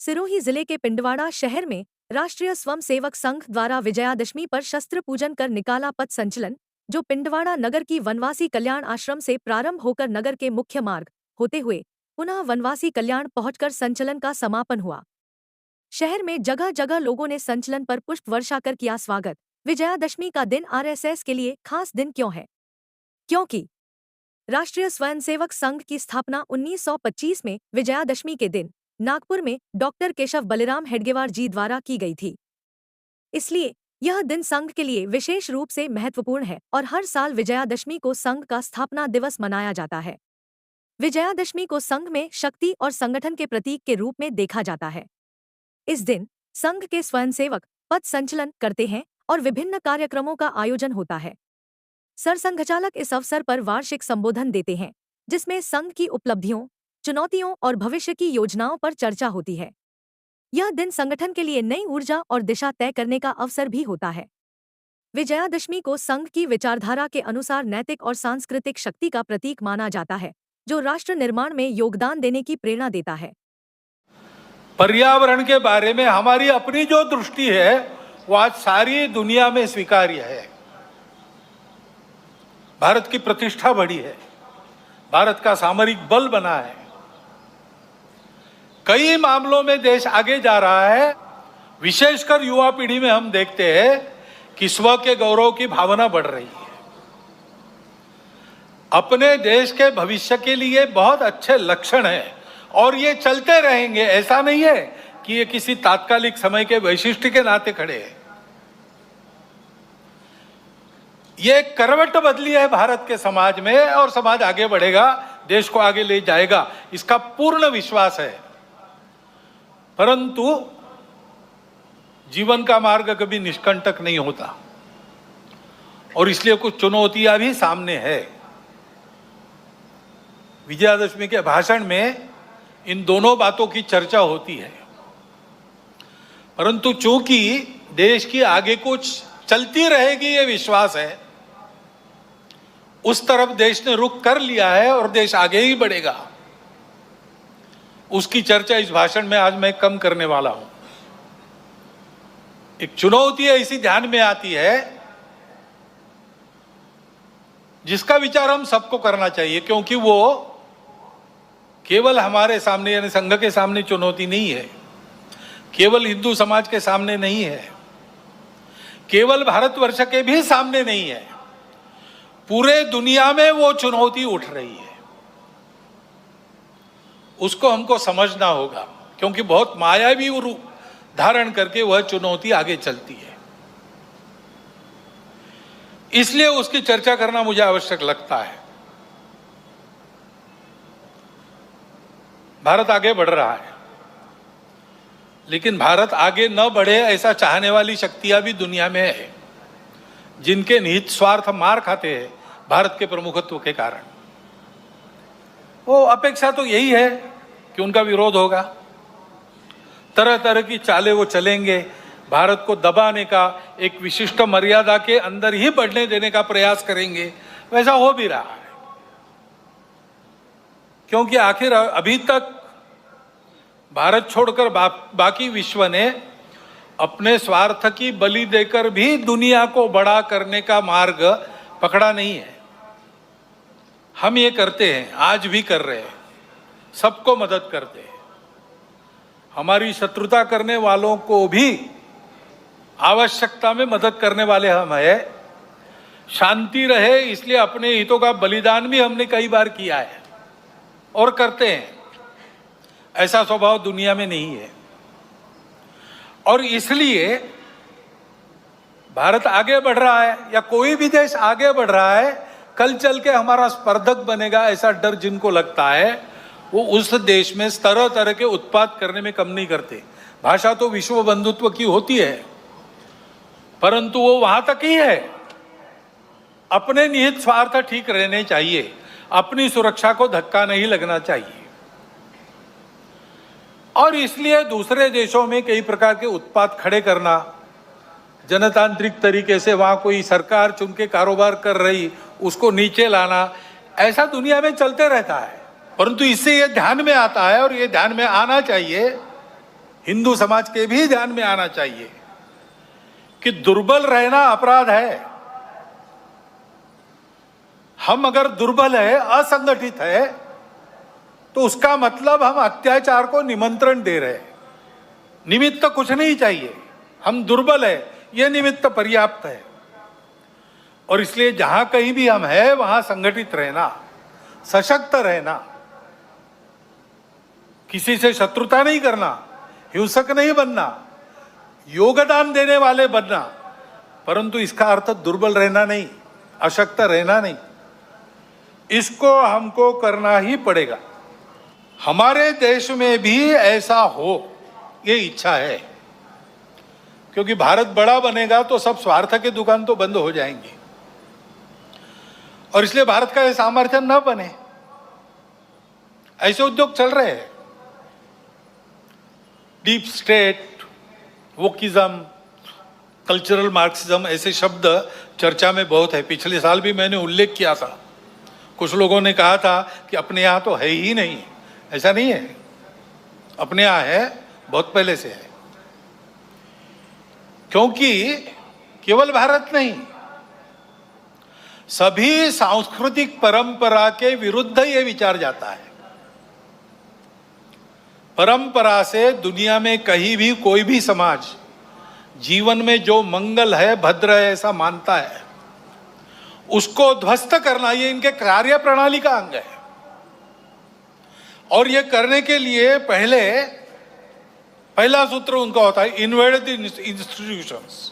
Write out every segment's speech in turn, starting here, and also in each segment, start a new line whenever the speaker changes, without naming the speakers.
सिरोही जिले के पिंडवाड़ा शहर में राष्ट्रीय स्वयंसेवक संघ द्वारा विजयादशमी पर शस्त्र पूजन कर निकाला पथ संचलन, जो पिंडवाड़ा नगर की वनवासी कल्याण आश्रम से प्रारंभ होकर नगर के मुख्य मार्ग होते हुए पुनः वनवासी कल्याण पहुंचकर संचलन का समापन हुआ। शहर में जगह जगह लोगों ने संचलन पर पुष्प वर्षा कर किया स्वागत। विजयादशमी का दिन आरएसएस के लिए खास दिन क्यों है? क्योंकि राष्ट्रीय स्वयंसेवक संघ की स्थापना 1925 में विजयादशमी के दिन नागपुर में डॉक्टर केशव बलिराम हेडगेवार जी द्वारा की गई थी। इसलिए यह दिन संघ के लिए विशेष रूप से महत्वपूर्ण है और हर साल विजयादशमी को संघ का स्थापना दिवस मनाया जाता है। विजयादशमी को संघ में शक्ति और संगठन के प्रतीक के रूप में देखा जाता है। इस दिन संघ के स्वयंसेवक पथ संचलन करते हैं और विभिन्न कार्यक्रमों का आयोजन होता है। सरसंघचालक इस अवसर पर वार्षिक संबोधन देते हैं, जिसमें संघ की उपलब्धियों, चुनौतियों और भविष्य की योजनाओं पर चर्चा होती है। यह दिन संगठन के लिए नई ऊर्जा और दिशा तय करने का अवसर भी होता है। विजयादशमी को संघ की विचारधारा के अनुसार नैतिक और सांस्कृतिक शक्ति का प्रतीक माना जाता है, जो राष्ट्र निर्माण में योगदान देने की प्रेरणा देता है।
पर्यावरण के बारे में हमारी अपनी जो दृष्टि है वो आज सारी दुनिया में स्वीकार्य है। भारत की प्रतिष्ठा बढ़ी है, भारत का सामरिक बल बना है, कई मामलों में देश आगे जा रहा है। विशेषकर युवा पीढ़ी में हम देखते हैं कि स्व के गौरव की भावना बढ़ रही है। अपने देश के भविष्य के लिए बहुत अच्छे लक्षण हैं और ये चलते रहेंगे। ऐसा नहीं है कि ये किसी तात्कालिक समय के वैशिष्ट के नाते खड़े हैं। ये करवट बदली है भारत के समाज में और समाज आगे बढ़ेगा, देश को आगे ले जाएगा, इसका पूर्ण विश्वास है। परंतु जीवन का मार्ग कभी निष्कंटक नहीं होता और इसलिए कुछ चुनौतियां भी सामने है। विजयादशमी के भाषण में इन दोनों बातों की चर्चा होती है, परंतु चूंकि देश की आगे कुछ चलती रहेगी ये विश्वास है, उस तरफ देश ने रुख कर लिया है और देश आगे ही बढ़ेगा। उसकी चर्चा इस भाषण में आज मैं कम करने वाला हूं। एक चुनौती ऐसी ध्यान में आती है जिसका विचार हम सबको करना चाहिए, क्योंकि वो केवल हमारे सामने यानी संघ के सामने चुनौती नहीं है, केवल हिंदू समाज के सामने नहीं है, केवल भारतवर्ष के भी सामने नहीं है, पूरे दुनिया में वो चुनौती उठ रही है। उसको हमको समझना होगा, क्योंकि बहुत मायावी रूप धारण करके वह चुनौती आगे चलती है। इसलिए उसकी चर्चा करना मुझे आवश्यक लगता है। भारत आगे बढ़ रहा है, लेकिन भारत आगे न बढ़े ऐसा चाहने वाली शक्तियां भी दुनिया में है, जिनके निहित स्वार्थ मार खाते हैं भारत के प्रमुखत्व के कारण। वो अपेक्षा तो यही है कि उनका विरोध होगा, तरह तरह की चालें वो चलेंगे, भारत को दबाने का, एक विशिष्ट मर्यादा के अंदर ही बढ़ने देने का प्रयास करेंगे। वैसा हो भी रहा है, क्योंकि आखिर अभी तक भारत छोड़कर बाकी विश्व ने अपने स्वार्थ की बलि देकर भी दुनिया को बड़ा करने का मार्ग पकड़ा नहीं है। हम ये करते हैं, आज भी कर रहे हैं, सबको मदद करते हैं। हमारी शत्रुता करने वालों को भी आवश्यकता में मदद करने वाले हम हैं। शांति रहे इसलिए अपने हितों का बलिदान भी हमने कई बार किया है और करते हैं। ऐसा स्वभाव दुनिया में नहीं है और इसलिए भारत आगे बढ़ रहा है या कोई भी देश आगे बढ़ रहा है, कल चल के हमारा स्पर्धक बनेगा ऐसा डर जिनको लगता है, वो उस देश में तरह तरह के उत्पाद करने में कम नहीं करते। भाषा तो विश्व बंधुत्व की होती है, परंतु वो वहां तक ही है। अपने निहित स्वार्थ ठीक रहने चाहिए, अपनी सुरक्षा को धक्का नहीं लगना चाहिए। और इसलिए दूसरे देशों में कई प्रकार के उत्पाद खड़े करना, जनतांत्रिक तरीके से वहां कोई सरकार चुन के कारोबार कर रही, उसको नीचे लाना, ऐसा दुनिया में चलते रहता है। परंतु इससे ये ध्यान में आता है और ये ध्यान में आना चाहिए, हिंदू समाज के भी ध्यान में आना चाहिए कि दुर्बल रहना अपराध है। हम अगर दुर्बल है, असंगठित है, तो उसका मतलब हम अत्याचार को निमंत्रण दे रहे हैं। निमित्त कुछ नहीं चाहिए, हम दुर्बल है, यह निमित्त पर्याप्त है। और इसलिए जहां कहीं भी हम हैं वहां संगठित रहना, सशक्त रहना, किसी से शत्रुता नहीं करना, हिंसक नहीं बनना, योगदान देने वाले बनना, परंतु इसका अर्थ दुर्बल रहना नहीं, अशक्त रहना नहीं। इसको हमको करना ही पड़ेगा। हमारे देश में भी ऐसा हो, ये इच्छा है, क्योंकि भारत बड़ा बनेगा तो सब स्वार्थ के दुकान तो बंद हो जाएंगे, और इसलिए भारत का ये सामर्थ्य न बने, ऐसे उद्योग चल रहे हैं। Deep state, wokeism, cultural Marxism, ऐसे शब्द चर्चा में बहुत है। पिछले साल भी मैंने उल्लेख किया था। कुछ लोगों ने कहा था कि अपने यहाँ तो है ही नहीं। ऐसा नहीं है, अपने यहाँ है, बहुत पहले से है। क्योंकि केवल भारत नहीं, सभी सांस्कृतिक परंपरा के विरुद्ध ये विचार जाता है। परंपरा से दुनिया में कहीं भी कोई भी समाज जीवन में जो मंगल है, भद्र है, ऐसा मानता है, उसको ध्वस्त करना ये इनके कार्य प्रणाली का अंग है। और ये करने के लिए पहला सूत्र उनका होता है इन्वेड द इंस्टीट्यूशंस,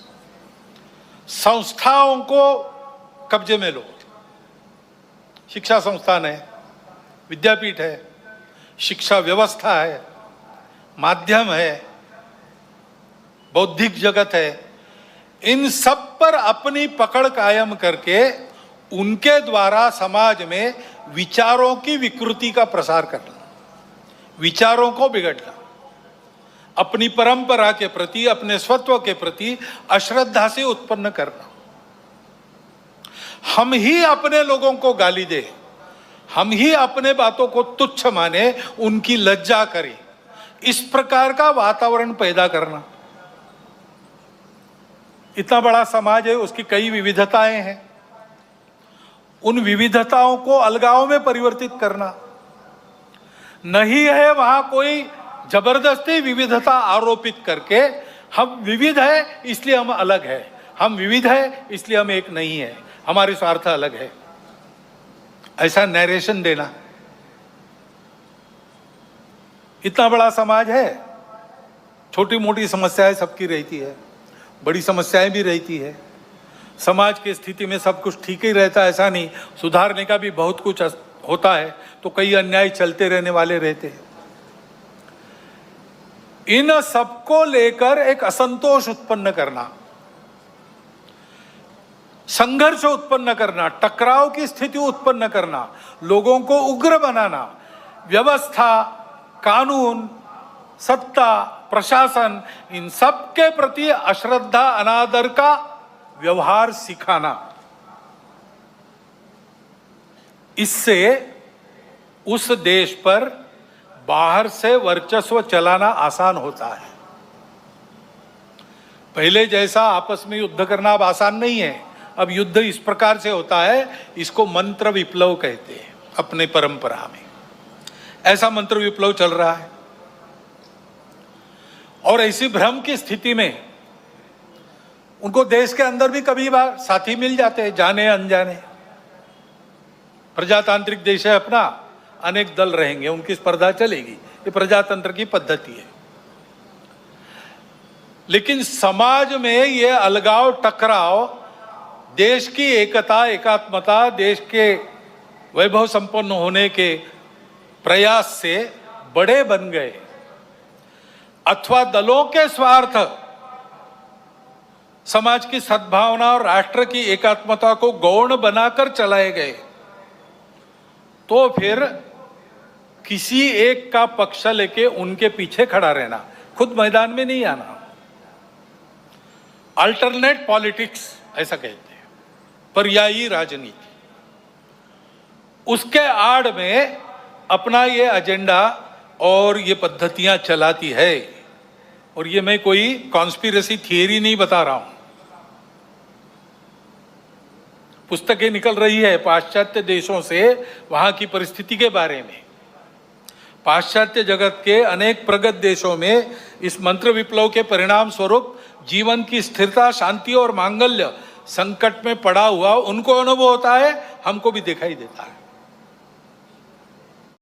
संस्थाओं को कब्जे में लो। शिक्षा संस्थान है, विद्यापीठ है, शिक्षा व्यवस्था है, माध्यम है, बौद्धिक जगत है, इन सब पर अपनी पकड़ कायम करके उनके द्वारा समाज में विचारों की विकृति का प्रसार करना, विचारों को बिगड़ना, अपनी परंपरा के प्रति, अपने स्वत्व के प्रति अश्रद्धा से उत्पन्न करना। हम ही अपने लोगों को गाली दे, हम ही अपने बातों को तुच्छ माने, उनकी लज्जा करें, इस प्रकार का वातावरण पैदा करना। इतना बड़ा समाज है, उसकी कई विविधताएं हैं, उन विविधताओं को अलगाव में परिवर्तित करना नहीं है। वहां कोई जबरदस्ती विविधता आरोपित करके हम विविध है इसलिए हम अलग है, हम विविध है इसलिए हम एक नहीं है, हमारे स्वार्थ अलग है, ऐसा नैरेशन देना। इतना बड़ा समाज है, छोटी मोटी समस्याएं सबकी रहती है, बड़ी समस्याएं भी रहती है। समाज की स्थिति में सब कुछ ठीक ही रहता है ऐसा नहीं, सुधारने का भी बहुत कुछ होता है, तो कई अन्याय चलते रहने वाले रहते हैं। इन सबको लेकर एक असंतोष उत्पन्न करना, संघर्ष उत्पन्न करना, टकराव की स्थिति उत्पन्न करना, लोगों को उग्र बनाना, व्यवस्था, कानून, सत्ता, प्रशासन, इन सब के प्रति अश्रद्धा, अनादर का व्यवहार सिखाना, इससे उस देश पर बाहर से वर्चस्व चलाना आसान होता है। पहले जैसा आपस में युद्ध करना अब आसान नहीं है। अब युद्ध इस प्रकार से होता है, इसको मंत्र विप्लव कहते हैं अपने परंपरा में। ऐसा मंत्र विप्लव चल रहा है, और ऐसी भ्रम की स्थिति में उनको देश के अंदर भी कभी बार साथी मिल जाते हैं, जाने अनजाने। प्रजातांत्रिक देश है अपना, अनेक दल रहेंगे, उनकी स्पर्धा चलेगी, ये प्रजातंत्र की पद्धति है। लेकिन समाज में ये अलगाव, टकराव देश की एकता, एकात्मता, देश के वैभव संपन्न होने के प्रयास से बड़े बन गए, अथवा दलों के स्वार्थ समाज की सद्भावना और राष्ट्र की एकात्मता को गौण बनाकर चलाए गए, तो फिर किसी एक का पक्ष लेके उनके पीछे खड़ा रहना, खुद मैदान में नहीं आना। अल्टरनेट पॉलिटिक्स ऐसा कहते हैं, पर्यायी राजनीति। उसके आड़ में अपना ये एजेंडा और ये पद्धतियां चलाती है। और ये मैं कोई कॉन्स्पिरेसी थियरी नहीं बता रहा हूं, पुस्तकें निकल रही है पाश्चात्य देशों से वहां की परिस्थिति के बारे में। पाश्चात्य जगत के अनेक प्रगत देशों में इस मंत्र विप्लव के परिणाम स्वरूप जीवन की स्थिरता, शांति और मांगल्य संकट में पड़ा हुआ उनको अनुभव होता है, हमको भी दिखाई देता है।